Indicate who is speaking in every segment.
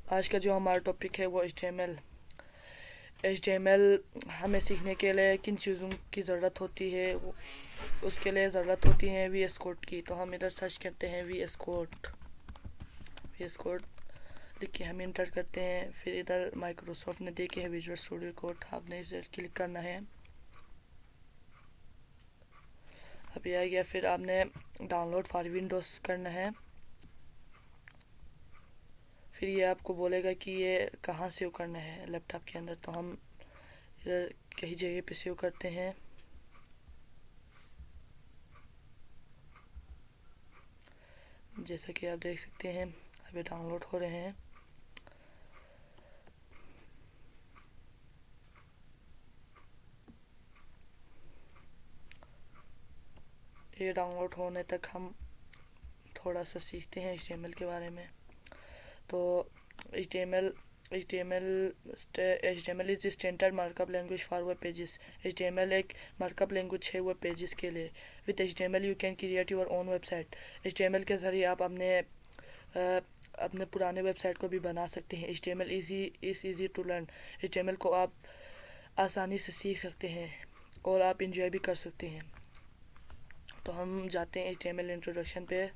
Speaker 1: आज का जो हमारा टॉपिक है वो एच टी एम एल हमें सीखने के लिए किन चीज़ों की ज़रूरत होती है, उसके लिए ज़रूरत होती है वी एस कोड की। तो हम इधर सर्च करते हैं वी एस कोड लिख के हम इंटर करते हैं। फिर इधर माइक्रोसॉफ्ट ने देखे है विजुअल स्टूडियो कोड, आपने इसे क्लिक करना है। अभी आ गया। फिर आपने डाउनलोड फॉर विंडोज़ करना है। फिर ये आपको बोलेगा कि ये कहाँ सेव करना है लैपटॉप के अंदर। तो हम इधर कहीं जगह पे सेव करते हैं। जैसा कि आप देख सकते हैं अभी डाउनलोड हो रहे हैं। ये डाउनलोड होने तक हम थोड़ा सा सीखते हैं HTML के बारे में। तो HTML is standard markup language for web pages. HTML एक मार्कअप लैंग्वेज है वेब पेजेस के लिए। With HTML you can create your own website. HTML के ज़रिए आप अपने पुराने वेबसाइट को भी बना सकते हैं। HTML easy to learn. HTML को आप आसानी से सीख सकते हैं और आप इंजॉय भी कर सकते हैं। तो हम जाते हैं HTML इंट्रोडक्शन पे।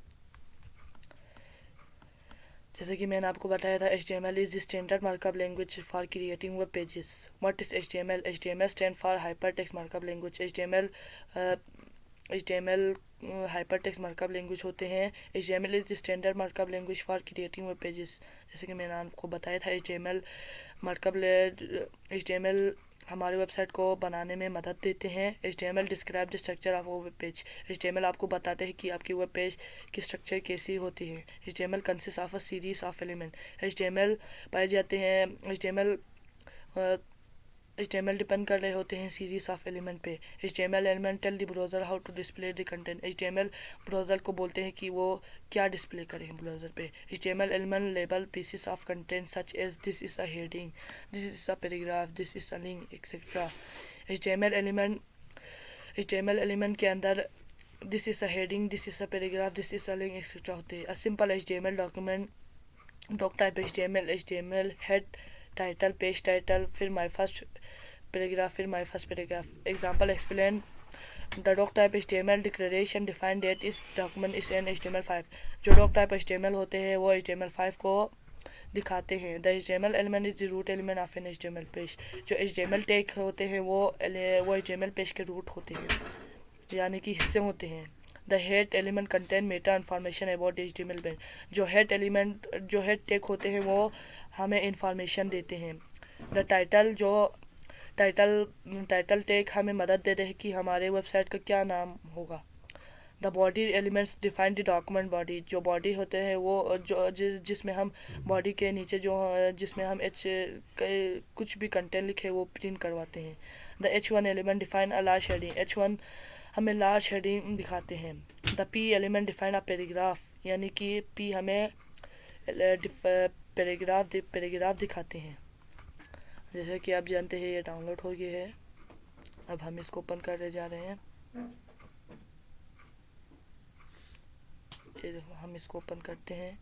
Speaker 1: जैसे कि मैंने आपको बताया था, HTML is standard markup language for creating web pages. What is HTML? HTML stand for hypertext markup language. HTML hypertext markup language होते हैं। HTML is standard markup language for creating web pages. जैसे कि मैंने आपको बताया था, HTML हमारे website को बनाने में मदद देते हैं। HTML describe the structure of web page. HTML आपको बताते हैं कि आपकी वेब पेज की स्ट्रक्चर कैसी होती है। HTML consist of a series of element. HTML पाए जाते हैं। HTML डिपेंड कर रहे होते हैं सीरीज ऑफ एलिमेंट पे। HTML element tell the browser how to display the content. HTML browser को बोलते हैं कि वो क्या डिस्प्ले करें ब्राउज़र पे। HTML element label pieces of content such as this is a heading, this is a paragraph, this is a link etcetera. HTML element के अंदर this is a heading, this is a paragraph, this is a link etcetera होते हैं। A simple HTML document doc type HTML head title page title, फिर my first paragraph, फिर my first paragraph. Example explain the doc type HTML declaration define date इस document इस N HTML5। जो doc type HTML होते हैं वो HTML5 को दिखाते हैं। The HTML element is the root element of an HTML page. जो HTML टैग होते हैं वो HTML पेज के रूट होते हैं, यानी कि हिस्से होते हैं। The head element contain Meta information about HTML page. जो हेड टैग होते हैं वो हमें इंफॉर्मेशन देते हैं। द टाइटल टैग हमें मदद देते हैं कि हमारे वेबसाइट का क्या नाम होगा। The body elements define the document body. जो बॉडी होते हैं वो जिसमें हम बॉडी के नीचे जिसमें हम कुछ भी कंटेंट लिखे वो प्रिंट करवाते हैं। The H1 element define a large heading. H1 हमें लार्ज हेडिंग दिखाते हैं। The P element define a paragraph, यानी कि P हमें पैराग्राफ दिखाते हैं। जैसे कि आप जानते हैं ये डाउनलोड हो गया है। अब हम इसको ओपन करने जा रहे हैं। ये देखो, हम इसको ओपन करते हैं।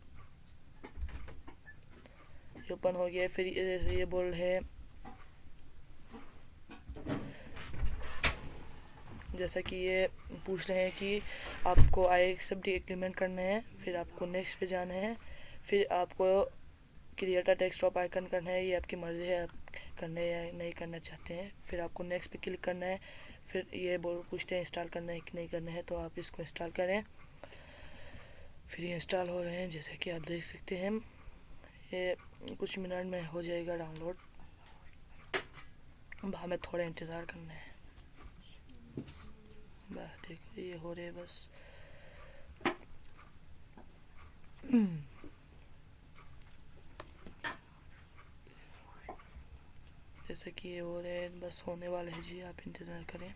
Speaker 1: ये ओपन हो गया। फिर ये बोल है, जैसा कि ये पूछ रहे हैं कि आपको आई एक्सेप्ट एग्रीमेंट करना है, फिर आपको नेक्स्ट पे जाना है, फिर आपको क्रिएट अ डेस्कटॉप आइकन करना है। ये आपकी मर्ज़ी है, आप करना है या नहीं करना चाहते हैं। फिर आपको नेक्स्ट पे क्लिक करना है। फिर ये पूछते हैं इंस्टॉल करना है कि नहीं करना है, तो आप इसको इंस्टॉल करें। फिर ये इंस्टॉल हो रहे हैं, जैसे कि आप देख सकते हैं। ये कुछ मिनट में हो जाएगा डाउनलोड। अब हमें थोड़ा इंतज़ार करना है। बस देखो ये हो रहे है बस। जैसे कि ये हो रहे हैं, बस होने वाले हैं जी, आप इंतज़ार करें।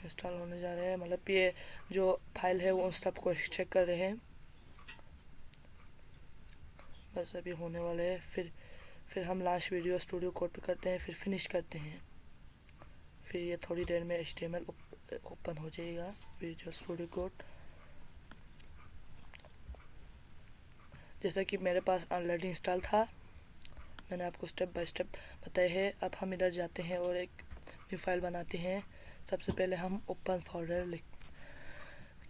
Speaker 1: इंस्टॉल होने जा रहे हैं, मतलब ये जो फाइल है वो उन सब को चेक कर रहे हैं। बस अभी होने वाले हैं। फिर हम लास्ट वीडियो स्टूडियो कोड पे करते हैं, फिर फिनिश करते हैं। फिर ये थोड़ी देर में HTML ओपन हो जाएगा विजुअल स्टूडियो कोड। जैसा कि मेरे पास ऑलरेडी इंस्टॉल था, मैंने आपको स्टेप बाय स्टेप बताया है। अब हम इधर जाते हैं और एक न्यू फाइल बनाते हैं। सबसे पहले हम ओपन फोल्डर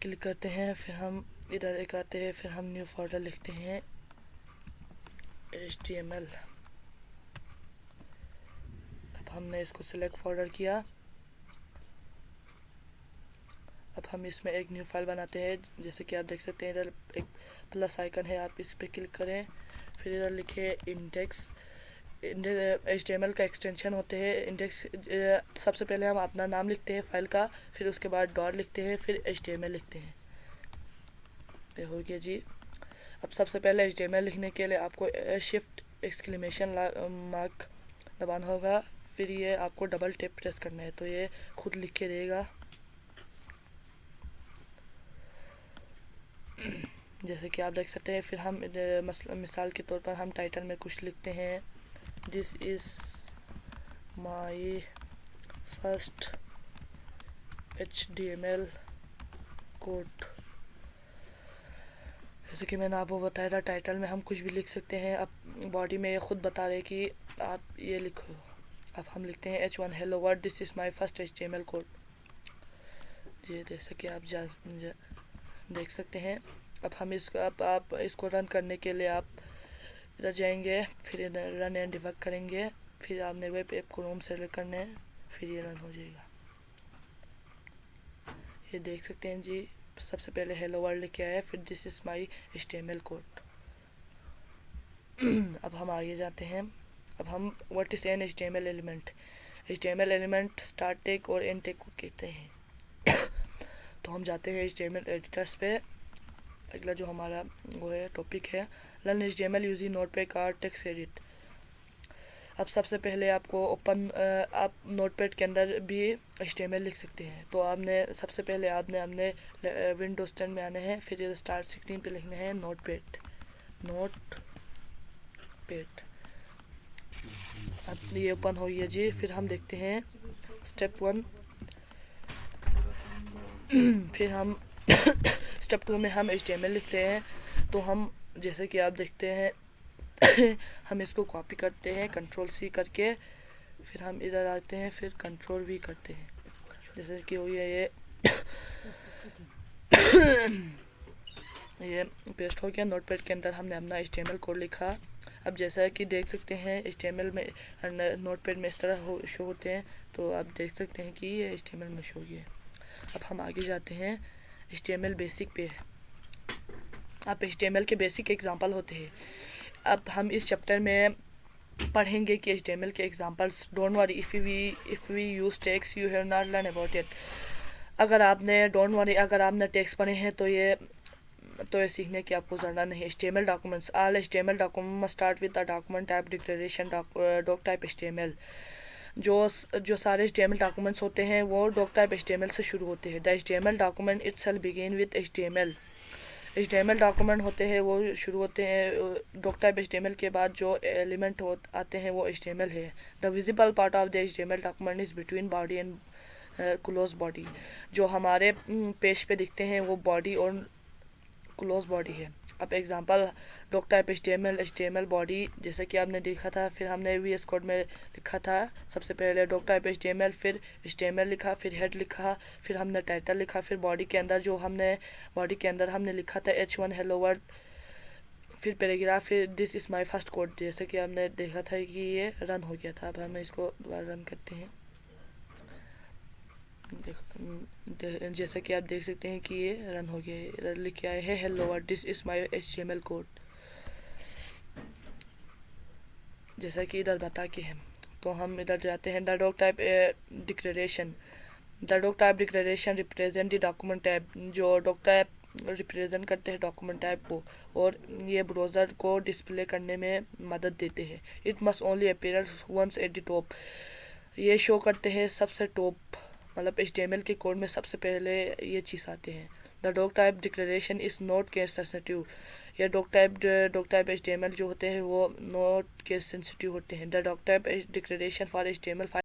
Speaker 1: क्लिक करते हैं, फिर हम इधर एक आते हैं, फिर हम न्यू फोल्डर लिखते हैं HTML। अब हमने इसको सिलेक्ट फोल्डर किया। अब हम इसमें एक न्यू फाइल बनाते हैं। जैसे कि आप देख सकते हैं इधर एक प्लस आइकन है, आप इस पर क्लिक करें, फिर इधर लिखे इंडेक्स। HTML का एक्सटेंशन होते हैं इंडेक्स। सबसे पहले हम अपना नाम लिखते हैं फाइल का, फिर उसके बाद डॉट लिखते हैं, फिर HTML लिखते हैं। ये हो गया जी। अब सबसे पहले HTML लिखने के लिए आपको शिफ्ट एक्सक्लेमेशन मार्क दबाना होगा, फिर ये आपको डबल टैप प्रेस करना है, तो ये खुद लिख के देगा। जैसे कि आप देख सकते हैं। फिर हम मिसाल के तौर पर हम टाइटल में कुछ लिखते हैं, this is my first HTML code. जैसे कि मैंने आपको बताया था, टाइटल में हम कुछ भी लिख सकते हैं। अब बॉडी में ये खुद बता रहे कि आप ये लिखो। अब हम लिखते हैं H1 hello world, this is my first HTML code. ये जैसे कि आप देख सकते हैं। अब हम इसको आप इसको रन करने के लिए आप इधर जाएंगे, फिर रन एंड डिबग करेंगे, फिर आपने वेब ऐप क्रोम सेलेक्ट करना है, फिर ये रन हो जाएगा। ये देख सकते हैं जी, सबसे पहले हेलो वर्ल्ड लिखे आया, फिर this is my HTML code. अब हम आगे जाते हैं। अब हम what is an HTML element. HTML element start tag और एंड टैग को कहते हैं। तो हम जाते हैं HTML एडिटर्स पे। अगला जो हमारा वो है टॉपिक है लर्न HTML यूजिंग नोटपैड और टेक्स्ट एडिट। अब सबसे पहले आपको आप नोटपैड के अंदर भी HTML लिख सकते हैं। तो आपने सबसे पहले आपने विंडोज 10 में आना है, फिर स्टार्ट स्क्रीन पे लिखना है नोटपैड। अब ये ओपन हो गया जी। फिर हम देखते हैं स्टेप 1। फिर हम स्टेप 2 में हम HTML लिखते हैं। तो हम जैसे कि आप देखते हैं हम इसको कॉपी करते हैं Ctrl+C करके, फिर हम इधर आते हैं, फिर Ctrl+V करते हैं। जैसे कि हो गया ये पेस्ट हो गया। नोटपैड के अंदर हमने अपना HTML कोड लिखा। अब जैसा कि देख सकते हैं HTML में नोटपैड में इस तरह शो होते हैं, तो आप देख सकते हैं कि ये HTML में शो गया। अब हम आगे जाते हैं HTML बेसिक पे। अब HTML के बेसिक एग्जांपल होते हैं। अब हम इस चैप्टर में पढ़ेंगे कि HTML के examples. Don't worry if we use text you have not learn about it. अगर आपने टेक्स्ट पढ़े हैं तो ये सीखने की आपको ज़रूरत नहीं। HTML documents. All HTML document must start with the document type declaration doc type HTML। जो सारे HTML डॉक्यूमेंट्स होते हैं वो डॉक टाइप HTML से शुरू होते हैं। The HTML document itself begin with HTML। HTML document होते हैं वो शुरू होते हैं डॉक टाइप HTML के बाद जो एलिमेंट आते हैं वो HTML है। The visible part of the HTML document is between body and close body. जो हमारे पेज पे दिखते हैं वो बॉडी और क्लोज बॉडी है। अब example doc type HTML body जैसे कि आपने देखा था। फिर हमने VS कोड में लिखा था सबसे पहले डॉक टाइप HTML, फिर HTML लिखा, फिर हेड लिखा, फिर हमने टाइटल लिखा, फिर बॉडी के अंदर हमने लिखा था H1 हेलो वर्ल्ड, फिर पैराग्राफ, फिर this is my first code. जैसे कि आपने देखा था कि ये रन हो गया था। अब हम इसको दोबारा रन करते हैं। जैसा कि आप देख सकते हैं कि ये रन हो गया। इधर लिखे आए हैं hello world, this is my HTML code, जैसा कि इधर बता के हैं। तो हम इधर जाते हैं the dock type declaration. The dock type declaration represent the document type. जो डॉक टाइप रिप्रेजेंट करते हैं डॉक्यूमेंट टाइप को, और ये ब्राउज़र को डिस्प्ले करने में मदद देते हैं। It must only appear once at the top. ये शो करते हैं सबसे टॉप, मतलब HTML के कोड में सबसे पहले ये चीज़ आते हैं। The dock type declaration is not case sensitive. ये डॉक टाइप HTML जो होते हैं वो नॉट केस सेंसिटिव होते हैं। The dock type declaration for HTML